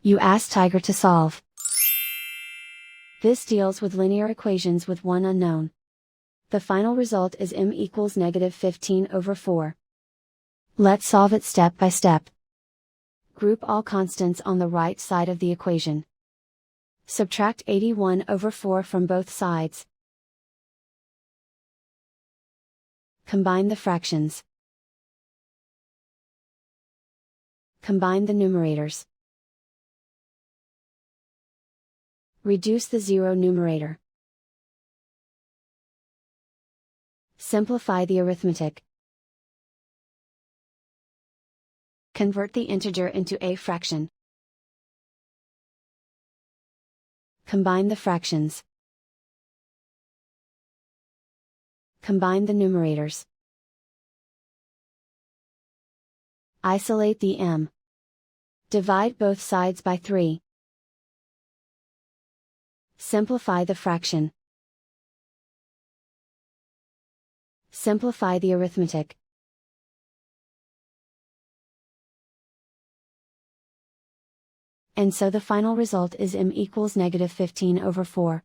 You ask Tiger to solve. This deals with linear equations with one unknown. The final result is m equals -15/4. Let's solve it step by step. Group all constants on the right side of the equation. Subtract 81/4 from both sides. Combine the fractions. Combine the numerators. Reduce the zero numerator. Simplify the arithmetic. Convert the integer into a fraction. Combine the fractions. Combine the numerators. Isolate the m. Divide both sides by 3. Simplify the fraction. Simplify the arithmetic. And so the final result is m equals -15/4.